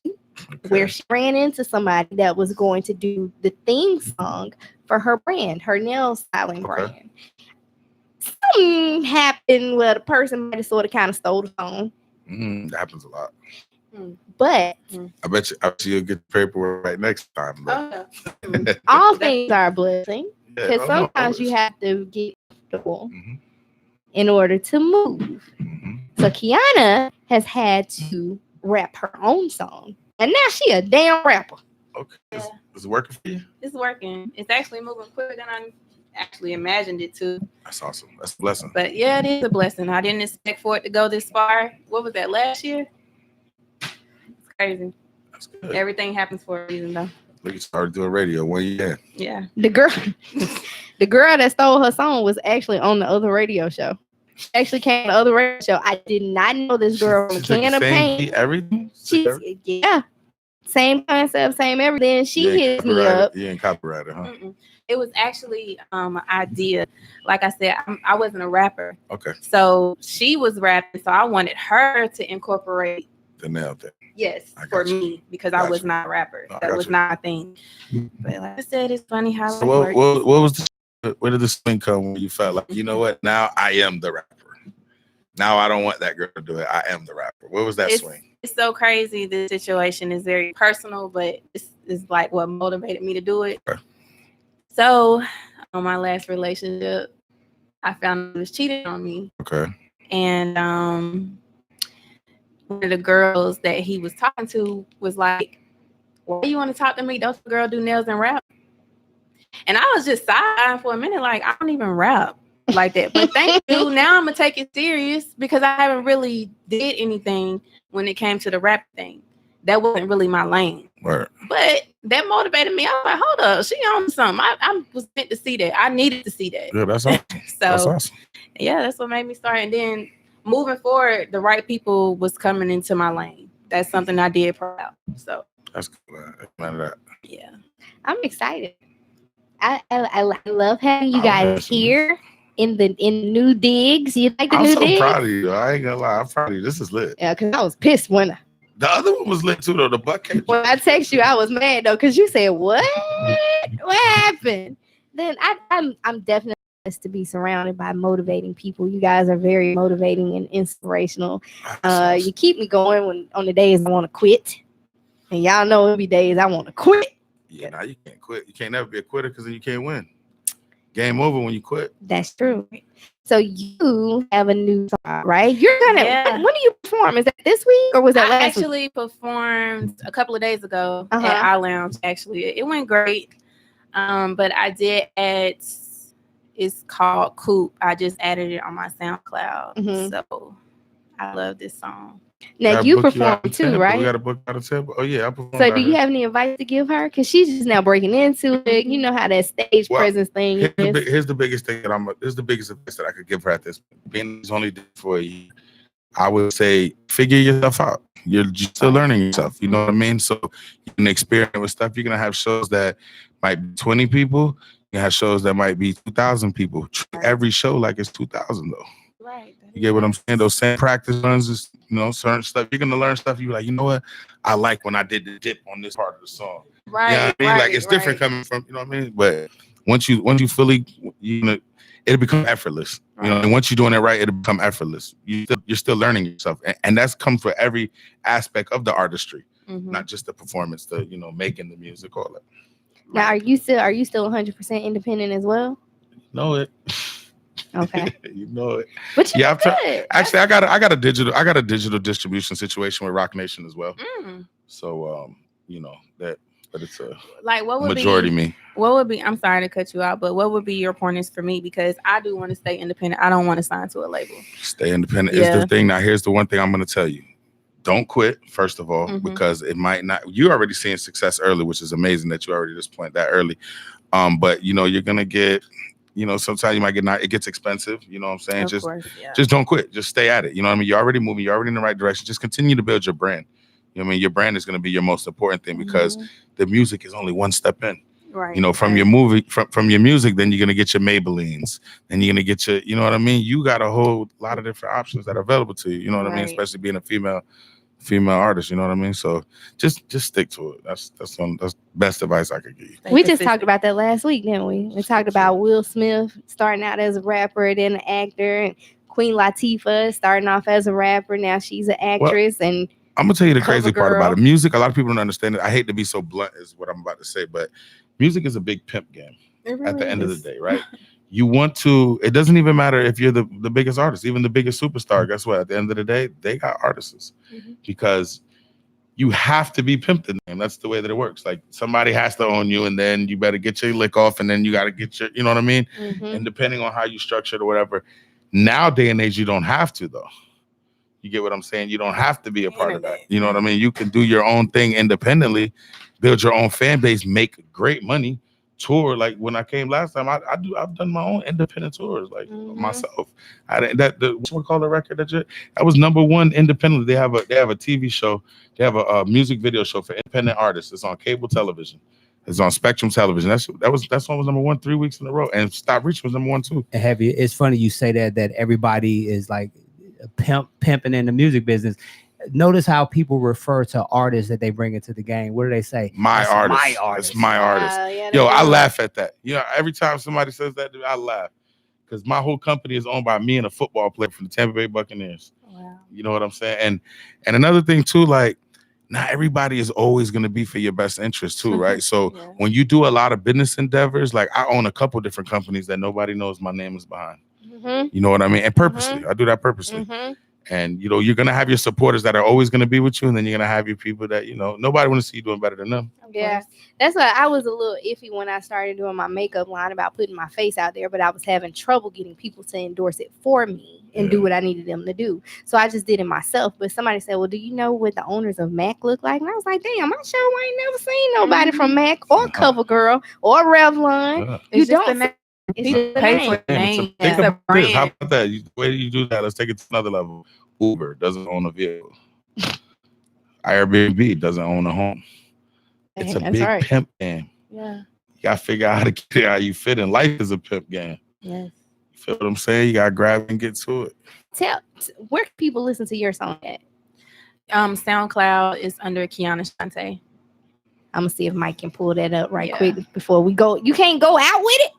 where she ran into somebody that was going to do the theme song for her brand, her nail styling brand. Something happened where the person might have sort of kind of stole the song. That happens a lot. But I bet you'll get the paperwork right next time. But. all things are a blessing. Yeah, Because sometimes you have to get comfortable in order to move. So Kiana has had to rap her own song, and now she a damn rapper. Okay, is it working for you? It's working. It's actually moving quicker than I actually imagined it to. That's awesome. That's a blessing. But yeah, it is a blessing. I didn't expect for it to go this far. What was that, last year? It's crazy. That's good. Everything happens for a reason, though. Look, you started doing radio 1 year. Yeah. The girl that stole her song was actually on the other radio show. She actually came on the other radio show. I did not know this girl from She took Can the of same Paint. beat, everything. Yeah, same concept, same everything. She hits me up. You ain't copyrighted, huh? Mm-mm. It was actually an idea. Like I said, I wasn't a rapper. Okay. So she was rapping. So I wanted her to incorporate. The nail thing. Yes, I for got you. me, because I was not a rapper. I That got was you. not my thing. But like I said, it's funny how So it works. what was where did the swing come when you felt like, you know what? Now I am the rapper. Now I don't want that girl to do it. I am the rapper. Where was that swing? It's so crazy. This situation is very personal, but it's like what motivated me to do it. Okay. So on my last relationship, I found he was cheating on me. Okay. And one of the girls that he was talking to was like, why do you want to talk to me? Don't the girl do nails and rap? And I was just side-eyeing for a minute, like, I don't even rap like that. But thank you. Now I'm going to take it serious because I haven't really did anything when it came to the rap thing. That wasn't really my lane. Word. But that motivated me. I was like, hold up, she on something. I was meant to see that. I needed to see that. Yeah, that's awesome. That's awesome. Yeah, that's what made me start. And then moving forward, the right people was coming into my lane. That's something I did proud. So that's good. Man of that. Yeah, I'm excited. I love having you guys here in new digs. You like the I'm new so digs? proud of you. I ain't gonna lie. I'm proud of you. This is lit. Yeah, because I was pissed when The other one was lit too, though. The bucket. when I text you, I was mad though, because you said what? What happened? Then I'm definitely blessed to be surrounded by motivating people. You guys are very motivating and inspirational. You keep me going on the days I want to quit, and y'all know it be days I want to quit. Yeah, now you can't quit. You can't never be a quitter because then you can't win. Game over when you quit. That's true. So you have a new song, right? You're gonna. Yeah. When do you perform? Is that this week or was that I last week? actually performed a couple of days ago Uh-huh. at I Lounge. Actually, it went great. But I did add. It's called Coop. I just added it on my SoundCloud. Mhm. So I love this song. Now Gotta you book out perform of too, Tampa. right? We got a book out of Tampa. Oh yeah, I performed. So out do you here. have any advice to give her? Because she's just now breaking into it. You know how that stage Well, presence thing is. Here's the biggest thing that here's the biggest advice that I could give her at this. Being only did for a year, I would say figure yourself out. You're just still learning yourself. You know what I mean? So you can experiment with stuff. You're gonna have shows that might be 20 people. You have shows that might be 2,000 people. Treat every show like it's 2,000 though. Right. You get what I'm saying? Those same practice runs, is, certain stuff. You're gonna learn stuff. You're like, you know what? I like when I did the dip on this part of the song. Right. You know what I mean? Like it's different coming from, you know what I mean? But once you fully, it'll become effortless. You know, and once you're doing it right, it'll become effortless. You're still learning yourself, and that's come for every aspect of the artistry, not just the performance, the making the music, all that. Now, are you still 100% independent as well? Know it. Okay. You know it. But yeah, actually, I got a digital distribution situation with Rock Nation as well. So but it's a like what would majority be, me. What would be? I'm sorry to cut you out, but what would be your pointers for me? Because I do want to stay independent. I don't want to sign to a label. Stay independent is the thing. Now, here's the one thing I'm going to tell you. Don't quit, first of all, because it might not. You're already seeing success early, which is amazing that you already just point that early. But you're gonna get, sometimes you might get it gets expensive. You know what I'm saying? Just don't quit. Just stay at it. You know what I mean? You're already moving. You're already in the right direction. Just continue to build your brand. You know what I mean? Your brand is gonna be your most important thing because the music is only one step in. Right. From your movie, from your music, then you're gonna get your Maybellines, then you're gonna get your, you know what I mean? You got a whole lot of different options that are available to you. You know what I mean? Especially being a female artist, you know what I mean? So just stick to it. That's best advice I could give you. We just talked about that last week, didn't we? We talked about Will Smith starting out as a rapper, then an actor, and Queen Latifah starting off as a rapper. Now she's an actress. And I'm gonna tell you the crazy part about it. CoverGirl. Music, a lot of people don't understand it. I hate to be so blunt, is what I'm about to say, but music is a big pimp game at the end of the day, right? You want to, it doesn't even matter if you're the biggest artist, even the biggest superstar. Guess what? At the end of the day, they got artists because you have to be pimped in the game. That's the way that it works. Like somebody has to own you, and then you better get your lick off, and then you got to get your, you know what I mean? And depending on how you structure it or whatever, now day and age, you don't have to though. You get what I'm saying? You don't have to be a part of that. You know what I mean? You can do your own thing independently, build your own fan base, make great money, tour. Like when I came last time, I've done my own independent tours, like myself. What's we call the record that was #1 independently. They have a TV show. They have a music video show for independent artists. It's on cable television. It's on Spectrum Television. That one was #1 3 weeks in a row, and Stop Reaching was #1 too. And Heavy, it's funny you say that everybody is like pimping in the music business. Notice how people refer to artists that they bring into the game. What do they say? My artist. It's my artist. Yo, I laugh at that. You know, every time somebody says that, I laugh because my whole company is owned by me and a football player from the Tampa Bay Buccaneers. Wow. You know what I'm saying? And another thing too, like not everybody is always going to be for your best interest too, right? So when you do a lot of business endeavors, like I own a couple different companies that nobody knows my name is behind. You know what I mean? And purposely, I do that purposely. And, you know, you're going to have your supporters that are always going to be with you. And then you're going to have your people that, you know, nobody want to see you doing better than them. Yeah, that's why I was a little iffy when I started doing my makeup line about putting my face out there, but I was having trouble getting people to endorse it for me and do what I needed them to do. So I just did it myself. But somebody said, well, do you know what the owners of MAC look like? And I was like, damn, I sure ain't never seen nobody from MAC or CoverGirl or Revlon. You don't. People pay for the name. Think about this. How about that? The way you do that, let's take it to another level. Uber doesn't own a vehicle. Airbnb doesn't own a home. It's a big pimp game. Yeah. You got to figure out how to get how you fit in. Life is a pimp game. Yes. You feel what I'm saying? You got to grab and get to it. Where can people listen to your song at? SoundCloud is under Kiana Shante. I'm going to see if Mike can pull that up quick before we go. You can't go out with it?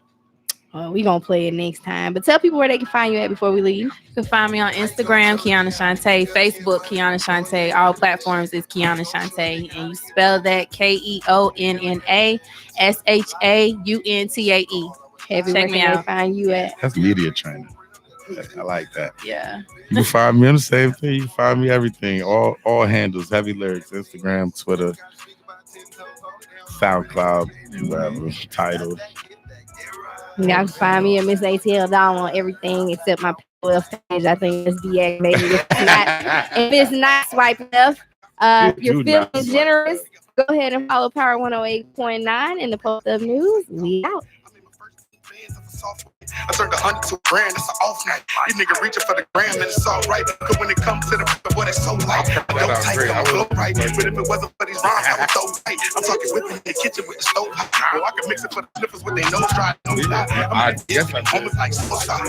We're going to play it next time. But tell people where they can find you at before we leave. You can find me on Instagram, Kiana Shante, Facebook, Kiana Shante. All platforms is Kiana Shante. And you spell that KeonnaShauntae. Heavy, check me out. Find you at. That's media training. I like that. Yeah. You can find me on the same thing. You can find me everything. All handles, Heavy Lyrics, Instagram, Twitter, SoundCloud, whatever, Tidal. You can find me at Miss ATL Doll on everything except my left page. I think it's DX, maybe. If it's not, swipe left. If you're feeling generous, go ahead and follow Power 108.9 in the Post Up News. We out. I turned 100 to $1,000. It's an off night. You nigga reaching for the gram, and it's all right. Cause when it comes to the boy, that's so light. I don't type, I'm flow right. But if it wasn't for these rhymes, I would so tight. I'm talking whipping in the kitchen with the stove hot. Well, I can mix it for the sniffers with their nose dry. I'm like, almost like suicide.